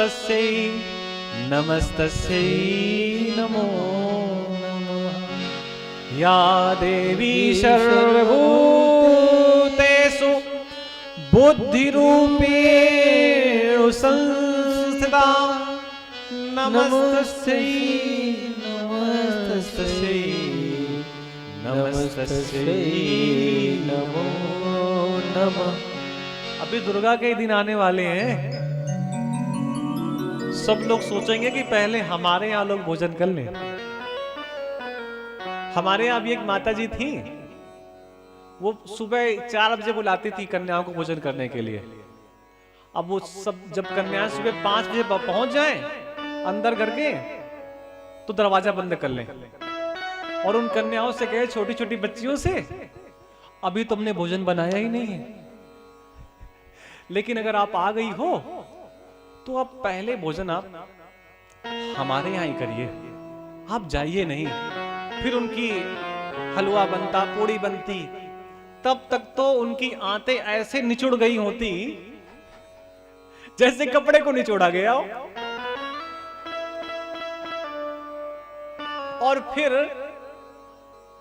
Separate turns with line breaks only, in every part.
तस्यै नमस्तस्यै नमो नमः। या देवी सर्वभूतेषु बुद्धिरूपेण संस्थिता नमस्तस्यै नमस्तस्यै नमस्तस्यै नमो नमः। अभी दुर्गा के दिन आने वाले हैं। सब लोग सोचेंगे कि पहले हमारे यहाँ लोग भोजन कर लें। हमारे यहाँ भी एक माता जी थी, वो सुबह 4 बजे बुलाती थी कन्याओं को भोजन करने के लिए। अब वो सब जब कन्याएं सुबह 5 बजे पहुंच जाएं अंदर घर के, तो दरवाजा बंद कर लें और उन कन्याओं से कहे, छोटी छोटी बच्चियों से, अभी तुमने भोजन बनाया ही नहीं है, लेकिन अगर आप आ गई हो तो आप पहले भोजन आप हमारे यहाँ ही करिए, आप जाइए नहीं। फिर उनकी हलवा बनता, पूड़ी बनती, तब तक तो उनकी आंतें ऐसे निचुड़ गई होती जैसे कपड़े को निचोड़ा गया हो। और फिर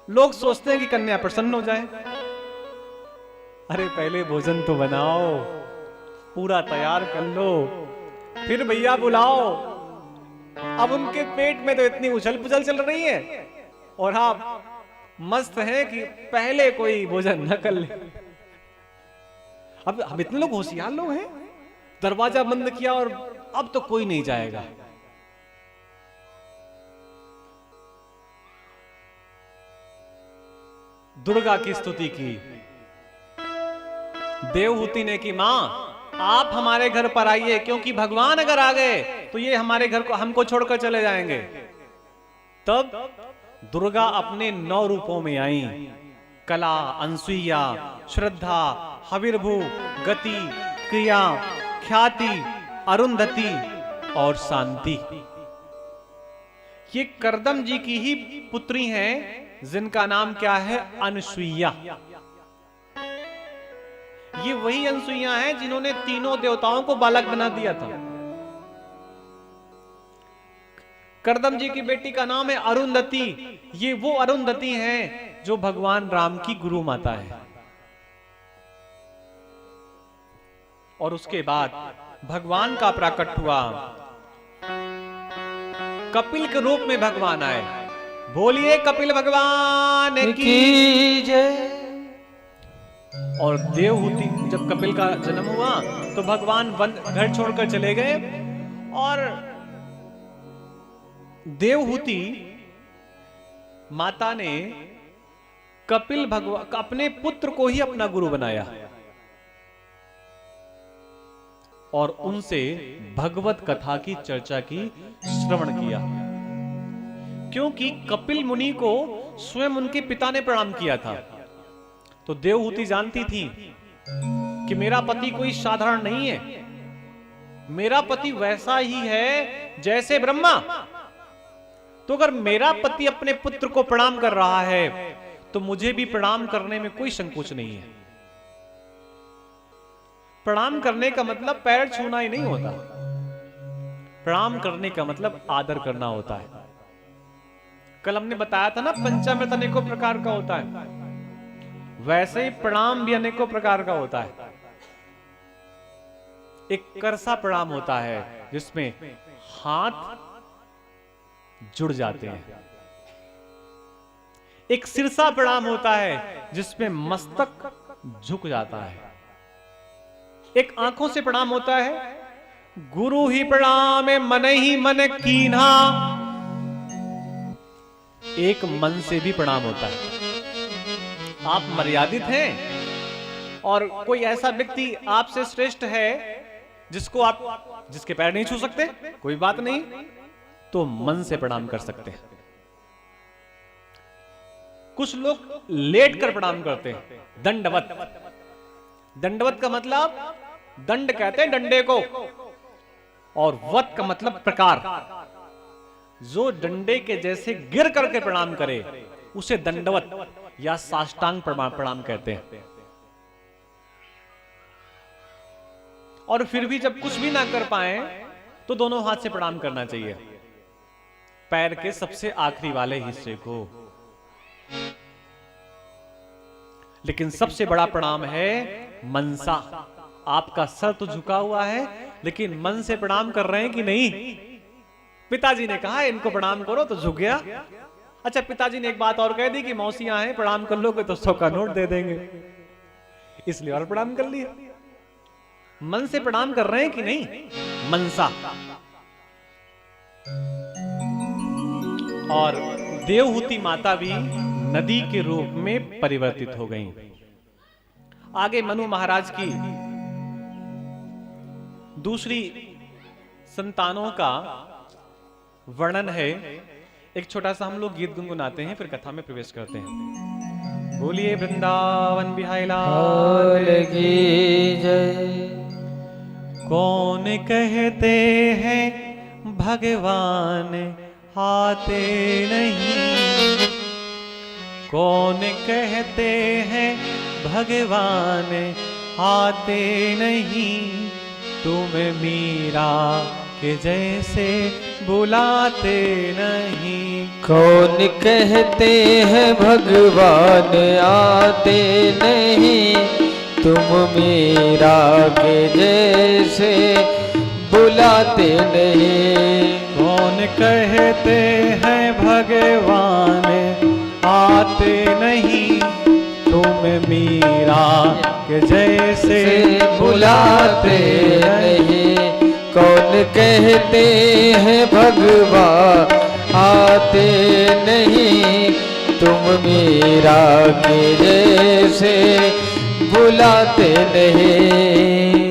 लोग सोचते हैं कि कन्या प्रसन्न हो जाए। अरे पहले भोजन तो बनाओ, पूरा तैयार कर लो, फिर भैया बुलाओ। अब उनके पेट में तो इतनी उछल पुछल चल रही है और आप मस्त हैं कि पहले कोई भोजन न कर ले। अब हम इतने लोग होशियार लोग हैं, दरवाजा बंद किया और अब तो कोई नहीं जाएगा। दुर्गा की स्तुति की, देवहूति ने की, मां आप हमारे घर पर आइए, क्योंकि भगवान अगर आ गए तो ये हमारे घर को हमको छोड़कर चले जाएंगे। तब दुर्गा अपने 9 रूपों में आई, कला, अनसुईया, श्रद्धा, हविर्भू, गति, क्रिया, ख्याति, अरुंधति और शांति। ये करदम जी की ही पुत्री हैं, जिनका नाम क्या है? अनसुईया। ये वही अनसुईया हैं जिन्होंने तीनों देवताओं को बालक बना दिया था। करदम जी की बेटी का नाम है अरुंधति। ये वो अरुंधति हैं जो भगवान राम की गुरु माता है। और उसके बाद भगवान का प्राकट हुआ, कपिल के रूप में भगवान आए। बोलिए कपिल भगवान की जय। और देवहूति, जब कपिल का जन्म हुआ तो भगवान घर छोड़कर चले गए और देवहूति माता ने कपिल भगवान अपने पुत्र को ही अपना गुरु बनाया और उनसे भगवत कथा की चर्चा की, श्रवण किया। क्योंकि कपिल मुनि को स्वयं उनके पिता ने प्रणाम किया था, तो देवहूति जानती थी कि मेरा पति कोई साधारण नहीं है, मेरा पति वैसा ही है जैसे ब्रह्मा। तो अगर मेरा पति अपने पुत्र को प्रणाम कर रहा है तो मुझे भी प्रणाम करने में कोई संकोच नहीं है। प्रणाम करने का मतलब पैर छूना ही नहीं होता, प्रणाम करने का मतलब आदर करना होता है। कल हमने बताया था ना, पंचामृत अनेकों प्रकार का होता है, वैसे ही प्रणाम भी अनेकों प्रकार का होता है। एक करसा प्रणाम होता है जिसमें हाथ जुड़ जाते हैं। एक सिरसा प्रणाम होता है जिसमें मस्तक झुक जाता है। एक आंखों से प्रणाम होता है, गुरु ही प्रणाम मन ही मन कीन्हा। एक मन से भी प्रणाम होता है। आप मर्यादित हैं और कोई ऐसा व्यक्ति आपसे श्रेष्ठ है जिसके पैर नहीं छू सकते, कोई बात नहीं, तो मन से प्रणाम कर सकते हैं। कुछ लोग लेट कर प्रणाम करते हैं, दंडवत। दंडवत का मतलब, दंड कहते हैं डंडे को, और वत का मतलब प्रकार। जो डंडे के जैसे गिर करके प्रणाम करे उसे दंडवत या साष्टांग प्रणाम कहते हैं। और फिर भी जब कुछ भी ना कर पाए तो दोनों हाथ से प्रणाम करना चाहिए, पैर के सबसे आखिरी वाले हिस्से को। लेकिन सबसे बड़ा प्रणाम है मनसा। आपका सर तो झुका हुआ है, लेकिन मन से प्रणाम कर रहे हैं कि नहीं? पिताजी ने कहा इनको प्रणाम करो तो झुक गया। अच्छा, पिताजी ने एक बात और कह दी कि मौसियां हैं, प्रणाम कर लोगे तो 100 का नोट दे देंगे, इसलिए और प्रणाम कर लिया। मन से प्रणाम कर रहे हैं कि नहीं? मनसा। और देवहूति माता भी नदी के रूप में परिवर्तित हो गईं। आगे मनु महाराज की दूसरी संतानों का वर्णन है। एक छोटा सा हम लोग गीत गुनगुनाते हैं, फिर कथा में प्रवेश करते हैं। बोलिए वृंदावन बिहारी लाल की जय। कौन कहते हैं भगवान आते नहीं, कौन कहते हैं भगवान आते नहीं, तुम मीरा के जैसे बुलाते नहीं।
कौन कहते हैं भगवान आते नहीं, तुम मीरा के जैसे बुलाते नहीं।
कौन कहते हैं भगवान आते नहीं, तुम मीरा के जैसे बुलाते नहीं।
कौन कहते हैं भगवान आते नहीं, तुम मीरा के जैसे बुलाते नहीं।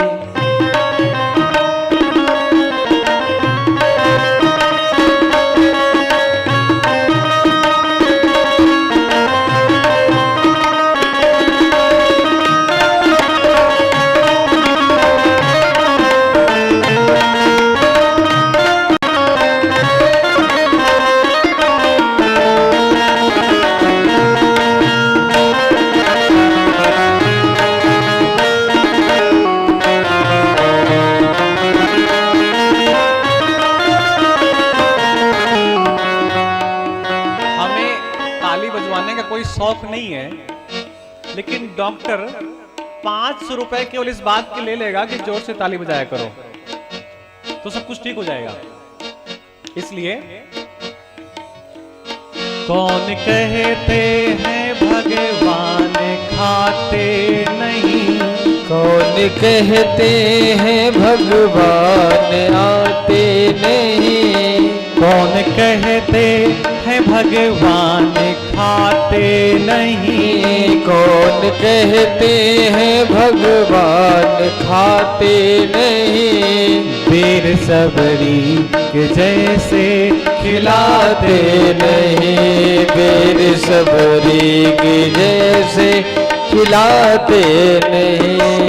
शौक नहीं है, लेकिन डॉक्टर 500 रुपए केवल इस बात के ले लेगा कि जोर से ताली बजाया करो तो सब कुछ ठीक हो जाएगा। इसलिए कौन कहते हैं भगवान खाते नहीं,
कौन कहते हैं भगवान आते नहीं।
कौन कहते हैं भगवान खाते नहीं,
कौन कहते हैं भगवान खाते नहीं।
वीर सबरी के जैसे
खिलाते नहीं, वीर सबरी के जैसे खिलाते नहीं।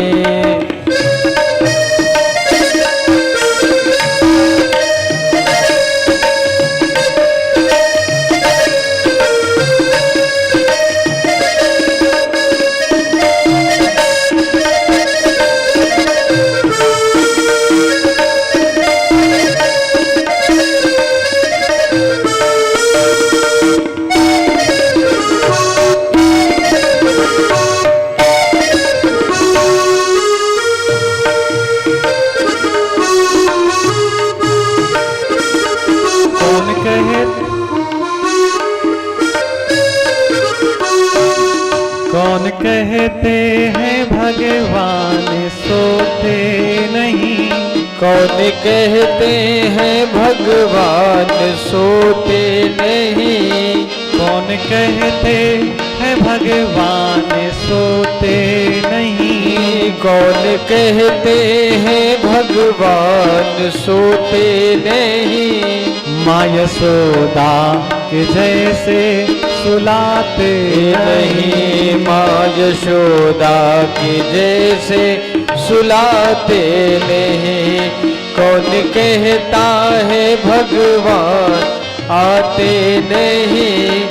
कौन कहते हैं भगवान सोते नहीं,
कौन कहते हैं भगवान सोते नहीं।
कौन कहते हैं भगवान सोते नहीं।
कौन कहते हैं भगवान सोते नहीं।
माँ यशोदा के जैसे सुलाते
नहीं, माँ यशोदा के जैसे सुलाते नहीं। कौन कहता है भगवान आते नहीं,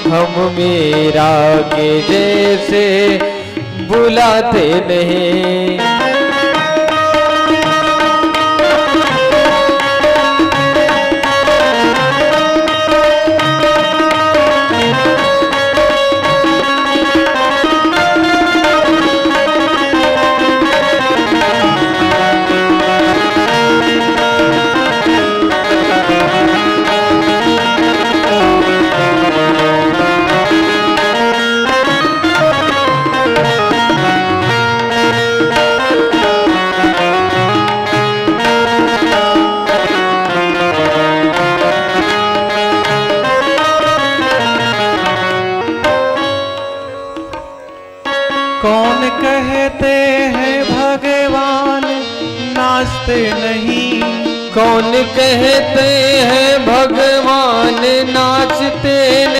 हम मीरा के जैसे बुलाते नहीं।
कौन कहते हैं भगवान नाचते नहीं,
कौन कहते हैं भगवान नाचते